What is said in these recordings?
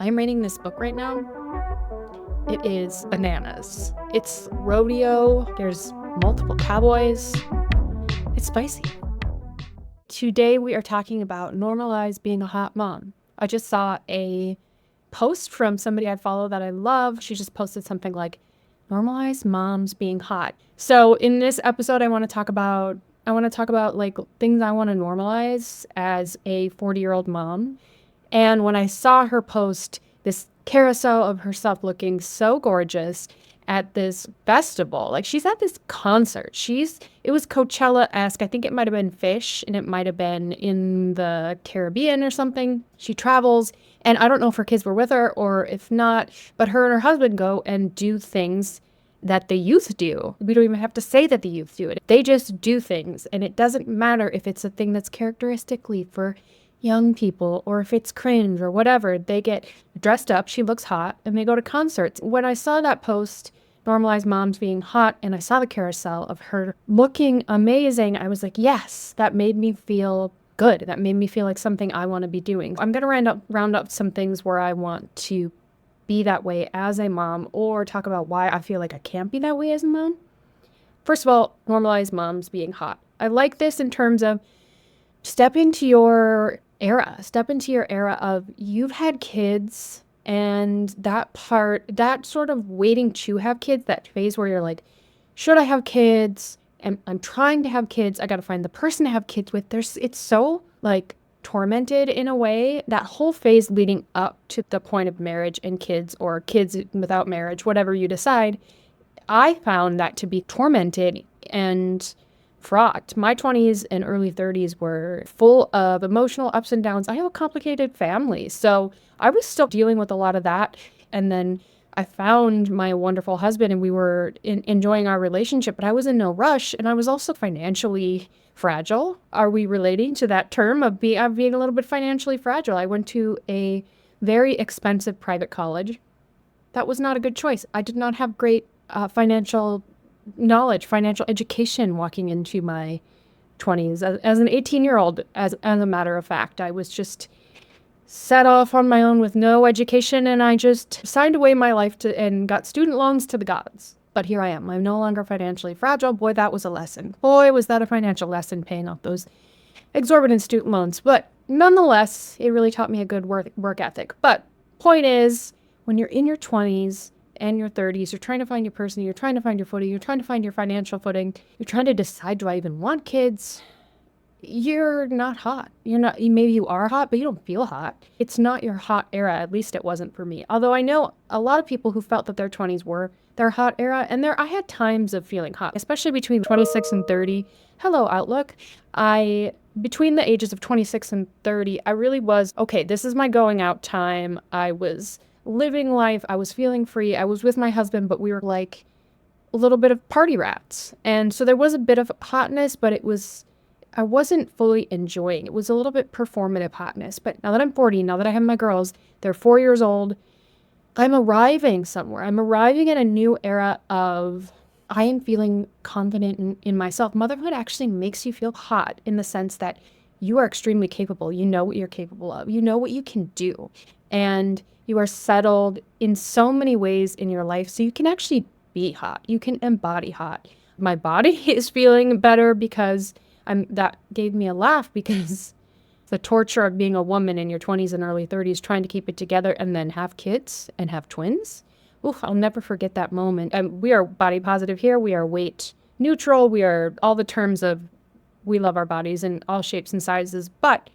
I'm reading this book right now. It is bananas. It's rodeo. There's multiple cowboys. It's spicy. Today we are talking about normalize being a hot mom. I just saw a post from somebody I follow that I love. She just posted something like normalize moms being hot. So in this episode I want to talk about like things I want to normalize as a 40-year-old mom. And when I saw her post this carousel of herself looking so gorgeous at this festival, like she's at this concert. It was Coachella-esque. I think it might have been Fish and it might have been in the Caribbean or something. She travels, and I don't know if her kids were with her or if not, but her and her husband go and do things that the youth do. We don't even have to say that the youth do it. They just do things, and it doesn't matter if it's a thing that's characteristically for young people or if it's cringe or whatever. They get dressed up, she looks hot, and they go to concerts. When I saw that post, normalize moms being hot, and I saw the carousel of her looking amazing, I was like, yes, that made me feel good. That made me feel like something I want to be doing. I'm going to round up some things where I want to be that way as a mom, or talk about why I feel like I can't be that way as a mom. First of all, normalize moms being hot. I like this in terms of step into your era of you've had kids, and that sort of waiting to have kids, that phase where you're like, should I have kids? And I'm trying to have kids. I got to find the person to have kids with. It's so like tormented in a way, that whole phase leading up to the point of marriage and kids, or kids without marriage, whatever you decide. I found that to be tormented and fraught. My 20s and early 30s were full of emotional ups and downs. I have a complicated family, so I was still dealing with a lot of that. And then I found my wonderful husband, and we were enjoying our relationship, but I was in no rush, and I was also financially fragile. Are we relating to that term of being a little bit financially fragile? I went to a very expensive private college. That was not a good choice. I did not have great financial knowledge, financial education walking into my 20s. As an 18-year-old, as a matter of fact, I was just set off on my own with no education, and I just signed away my life and got student loans to the gods. But here I am. I'm no longer financially fragile. Boy, that was a lesson. Boy, was that a financial lesson, paying off those exorbitant student loans. But nonetheless, it really taught me a good work ethic. But point is, when you're in your 20s and your 30s, you're trying to find your person, you're trying to find your footing, you're trying to find your financial footing, you're trying to decide, do I even want kids? You're not hot. Maybe you are hot, but you don't feel hot. It's not your hot era. At least it wasn't for me. Although I know a lot of people who felt that their 20s were their hot era, and I had times of feeling hot, especially between 26 and 30. Hello, Outlook. Between the ages of 26 and 30, I really was, okay, this is my going out time. I was living life. I was feeling free. I was with my husband, but we were like a little bit of party rats. And so there was a bit of hotness, but I wasn't fully enjoying. It was a little bit performative hotness. But now that I'm 40, now that I have my girls, they're 4 years old, I'm arriving somewhere. I'm arriving at a new era of I am feeling confident in myself. Motherhood actually makes you feel hot in the sense that you are extremely capable. You know what you're capable of. You know what you can do. And you are settled in so many ways in your life, so you can actually be hot. You can embody hot. My body is feeling better because that gave me a laugh, because the torture of being a woman in your 20s and early 30s, trying to keep it together and then have kids and have twins. Oof, I'll never forget that moment. And we are body positive here. We are weight neutral. We are all the terms of we love our bodies in all shapes and sizes. But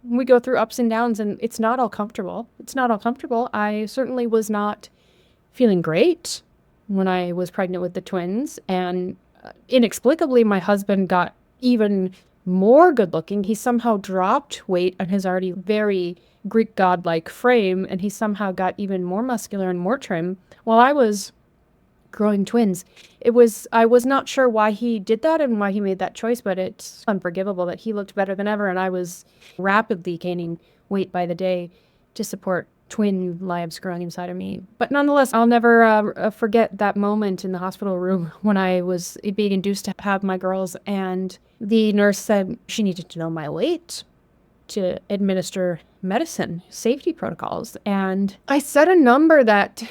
we go through ups and downs, and it's not all comfortable. It's not all comfortable. I certainly was not feeling great when I was pregnant with the twins. And inexplicably, my husband got even more good looking. He somehow dropped weight on his already very Greek godlike frame, and he somehow got even more muscular and more trim while I was growing twins. I was not sure why he did that and why he made that choice, but it's unforgivable that he looked better than ever, and I was rapidly gaining weight by the day to support twin lives growing inside of me. But nonetheless, I'll never forget that moment in the hospital room when I was being induced to have my girls, and the nurse said she needed to know my weight. to administer medicine, safety protocols. And I set a number that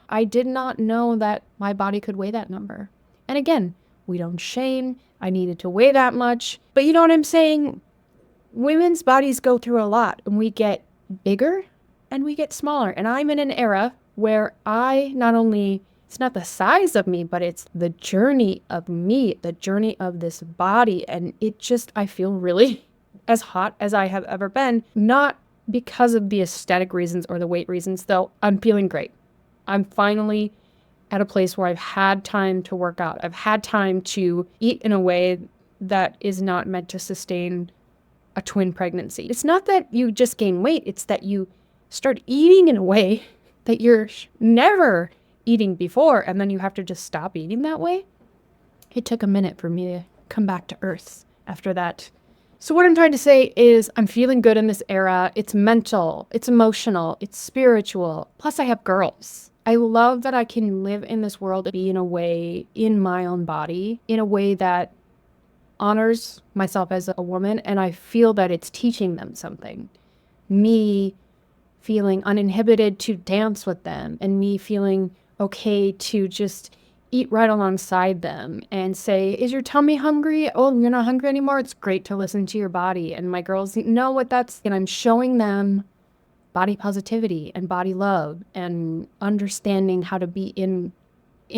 I did not know that my body could weigh that number. And again, we don't shame. I needed to weigh that much. But you know what I'm saying? Women's bodies go through a lot, and we get bigger and we get smaller. And I'm in an era where I not only, it's not the size of me, but it's the journey of me, the journey of this body. And it just, I feel really as hot as I have ever been, not because of the aesthetic reasons or the weight reasons, though I'm feeling great. I'm finally at a place where I've had time to work out. I've had time to eat in a way that is not meant to sustain a twin pregnancy. It's not that you just gain weight, it's that you start eating in a way that you're never eating before, and then you have to just stop eating that way. It took a minute for me to come back to earth after that. So what I'm trying to say is I'm feeling good in this era. It's mental, it's emotional, it's spiritual. Plus I have girls. I love that I can live in this world and be in a way, in my own body, in a way that honors myself as a woman, and I feel that it's teaching them something. Me feeling uninhibited to dance with them, and me feeling okay to just eat right alongside them and say, is your tummy hungry? Oh, you're not hungry anymore? It's great to listen to your body. And my girls know what that's, and I'm showing them body positivity and body love and understanding how to be in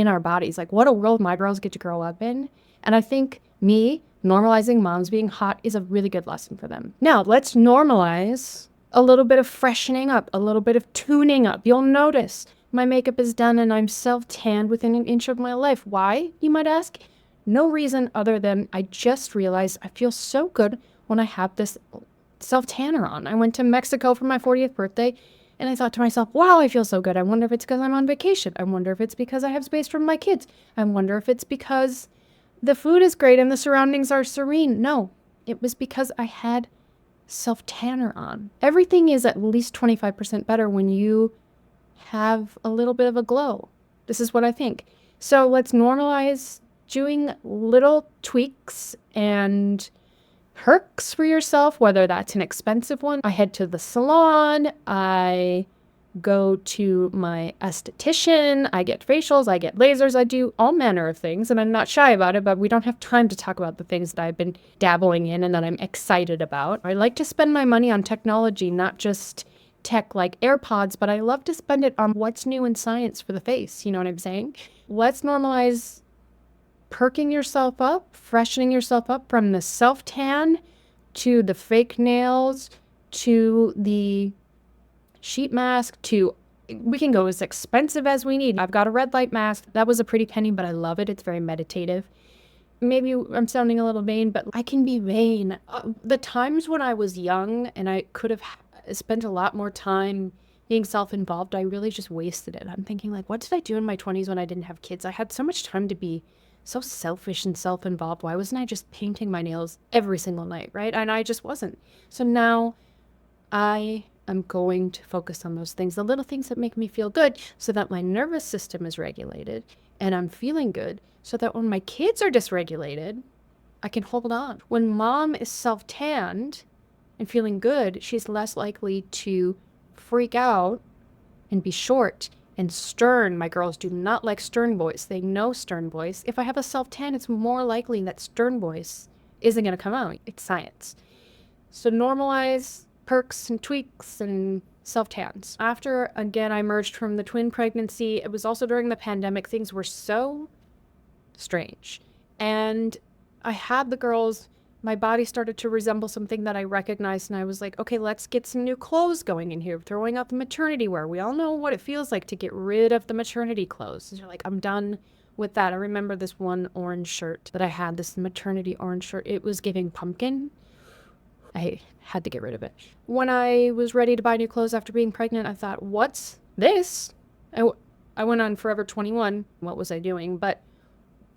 our bodies. Like, what a world my girls get to grow up in. And I think me normalizing moms being hot is a really good lesson for them. Now, let's normalize a little bit of freshening up, a little bit of tuning up. You'll notice my makeup is done and I'm self-tanned within an inch of my life. Why, you might ask? No reason other than I just realized I feel so good when I have this self-tanner on. I went to Mexico for my 40th birthday and I thought to myself, wow, I feel so good. I wonder if it's because I'm on vacation. I wonder if it's because I have space for my kids. I wonder if it's because the food is great and the surroundings are serene. No, it was because I had self-tanner on. Everything is at least 25% better when you have a little bit of a glow. This is what I think. So let's normalize doing little tweaks and perks for yourself, whether that's an expensive one. I head to the salon, I go to my esthetician, I get facials, I get lasers, I do all manner of things, and I'm not shy about it, but we don't have time to talk about the things that I've been dabbling in and that I'm excited about. I like to spend my money on technology, not just tech like AirPods, but I love to spend it on what's new in science for the face. You know what I'm saying? Let's normalize perking yourself up, freshening yourself up from the self-tan to the fake nails to the sheet mask to, we can go as expensive as we need. I've got a red light mask. That was a pretty penny, but I love it. It's very meditative. Maybe I'm sounding a little vain, but I can be vain. The times when I was young and I could have spent a lot more time being self-involved, I really just wasted it. I'm thinking like, what did I do in my 20s when I didn't have kids? I had so much time to be so selfish and self-involved. Why wasn't I just painting my nails every single night, right? And I just wasn't. So now I am going to focus on those things, the little things that make me feel good, so that my nervous system is regulated and I'm feeling good, so that when my kids are dysregulated, I can hold on. When mom is self-tanned and feeling good, she's less likely to freak out and be short and stern. My girls do not like stern boys. They know stern boys. If I have a self-tan, it's more likely that stern voice isn't going to come out. It's science. So normalize perks and tweaks and self-tans. After, again, I emerged from the twin pregnancy, it was also during the pandemic. Things were so strange. And I had the girls, my body started to resemble something that I recognized, and I was like, okay, let's get some new clothes going in here, throwing out the maternity wear. We all know what it feels like to get rid of the maternity clothes. And you're like, I'm done with that. I remember this one orange shirt that I had, this maternity orange shirt. It was giving pumpkin. I had to get rid of it. When I was ready to buy new clothes after being pregnant, I thought, what's this? I went on Forever 21. What was I doing? But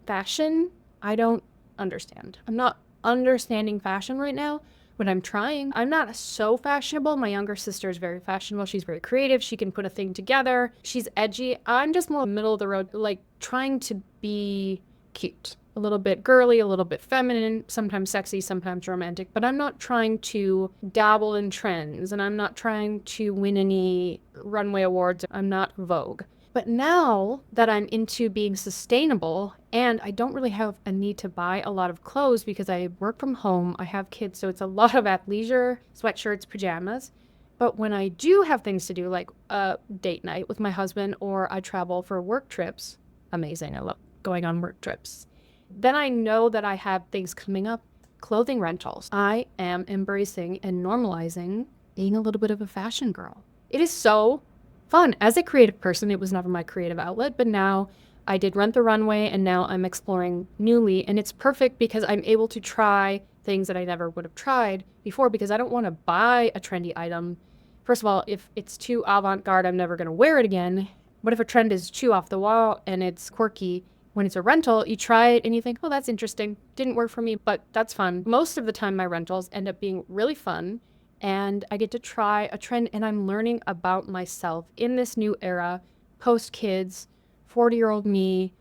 fashion, I don't understand. I'm not understanding fashion right now, but I'm trying. I'm not so fashionable. My younger sister is very fashionable. She's very creative. She can put a thing together. She's edgy. I'm just more middle of the road, like trying to be cute. a little bit girly, a little bit feminine, sometimes sexy, sometimes romantic, but I'm not trying to dabble in trends and I'm not trying to win any runway awards. I'm not Vogue. But now that I'm into being sustainable and I don't really have a need to buy a lot of clothes because I work from home, I have kids, so it's a lot of athleisure, sweatshirts, pajamas. But when I do have things to do, like a date night with my husband or I travel for work trips, amazing, I love going on work trips, then I know that I have things coming up, clothing rentals. I am embracing and normalizing being a little bit of a fashion girl. It is so fun. As a creative person, it was never my creative outlet, but now I did Rent the Runway and now I'm exploring Newly, and it's perfect because I'm able to try things that I never would have tried before because I don't want to buy a trendy item. First of all, if it's too avant-garde, I'm never going to wear it again. What if a trend is too off the wall and it's quirky? When it's a rental, you try it and you think, oh, that's interesting. Didn't work for me, but that's fun. Most of the time, my rentals end up being really fun and I get to try a trend and I'm learning about myself in this new era, post kids, 40-year-old me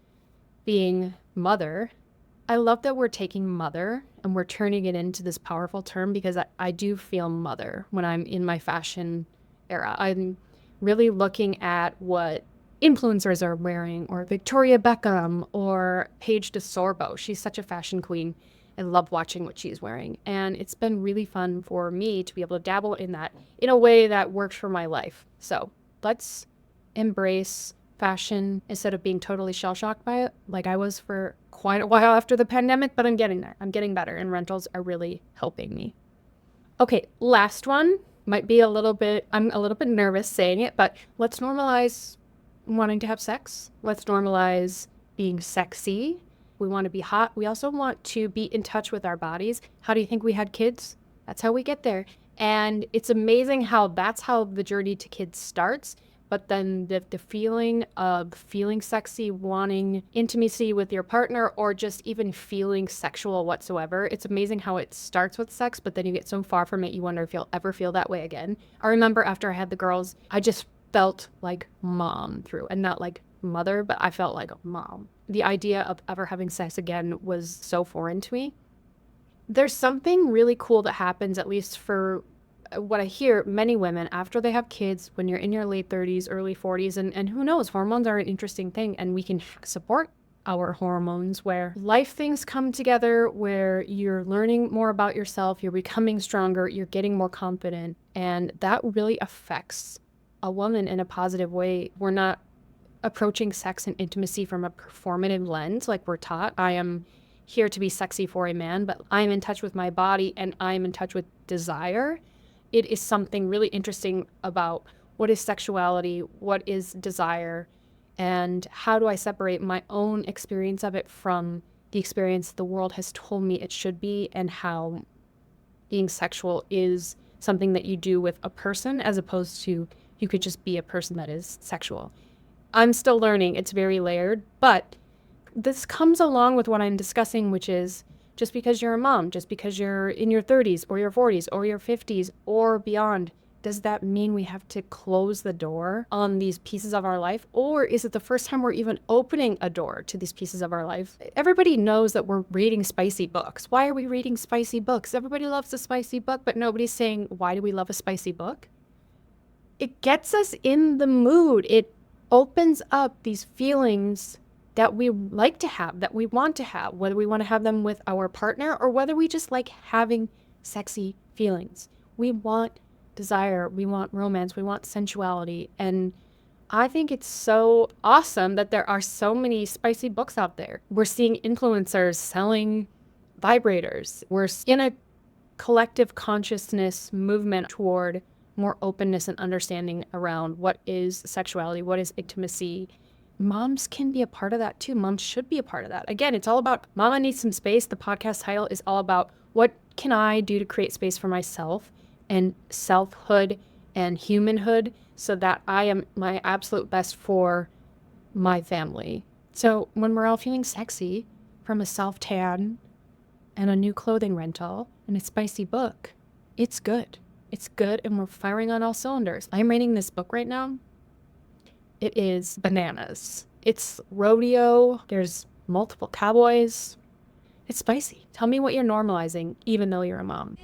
being mother. I love that we're taking mother and we're turning it into this powerful term because I do feel mother when I'm in my fashion era. I'm really looking at what influencers are wearing, or Victoria Beckham or Paige DeSorbo. She's such a fashion queen. I love watching what she's wearing. And it's been really fun for me to be able to dabble in that in a way that works for my life. So let's embrace fashion instead of being totally shell-shocked by it like I was for quite a while after the pandemic, but I'm getting there. I'm getting better and rentals are really helping me. Okay, last one might be I'm a little bit nervous saying it, but let's normalize wanting to have sex. Let's normalize being sexy. We want to be hot. We also want to be in touch with our bodies. How do you think we had kids? That's how we get there. And it's amazing how that's how the journey to kids starts. But then the feeling of feeling sexy, wanting intimacy with your partner, or just even feeling sexual whatsoever. It's amazing how it starts with sex, but then you get so far from it, you wonder if you'll ever feel that way again. I remember after I had the girls, I just felt like mom through, and not like mother, but I felt like a mom. The idea of ever having sex again was so foreign to me. There's something really cool that happens, at least for what I hear, many women after they have kids, when you're in your late 30s, early 40s, and who knows, hormones are an interesting thing, and we can support our hormones where life things come together, where you're learning more about yourself, you're becoming stronger, you're getting more confident, and that really affects a woman in a positive way. We're not approaching sex and intimacy from a performative lens like we're taught. I am here to be sexy for a man, but I'm in touch with my body and I'm in touch with desire. It is something really interesting about what is sexuality, what is desire, and how do I separate my own experience of it from the experience the world has told me it should be, and how being sexual is something that you do with a person as opposed to you could just be a person that is sexual. I'm still learning. It's very layered, but this comes along with what I'm discussing, which is just because you're a mom, just because you're in your 30s or your 40s or your 50s or beyond, does that mean we have to close the door on these pieces of our life? Or is it the first time we're even opening a door to these pieces of our life? Everybody knows that we're reading spicy books. Why are we reading spicy books? Everybody loves a spicy book, but nobody's saying, why do we love a spicy book? It gets us in the mood. It opens up these feelings that we like to have, that we want to have, whether we want to have them with our partner or whether we just like having sexy feelings. We want desire, we want romance, we want sensuality. And I think it's so awesome that there are so many spicy books out there. We're seeing influencers selling vibrators. We're in a collective consciousness movement toward more openness and understanding around what is sexuality, what is intimacy. Moms can be a part of that too. Moms should be a part of that. Again, it's all about Mama Needs Some Space. The podcast title is all about what can I do to create space for myself and selfhood and humanhood so that I am my absolute best for my family. So when we're all feeling sexy from a self-tan and a new clothing rental and a spicy book, it's good. It's good, and we're firing on all cylinders. I'm reading this book right now. It is bananas. It's rodeo. There's multiple cowboys. It's spicy. Tell me what you're normalizing, even though you're a mom.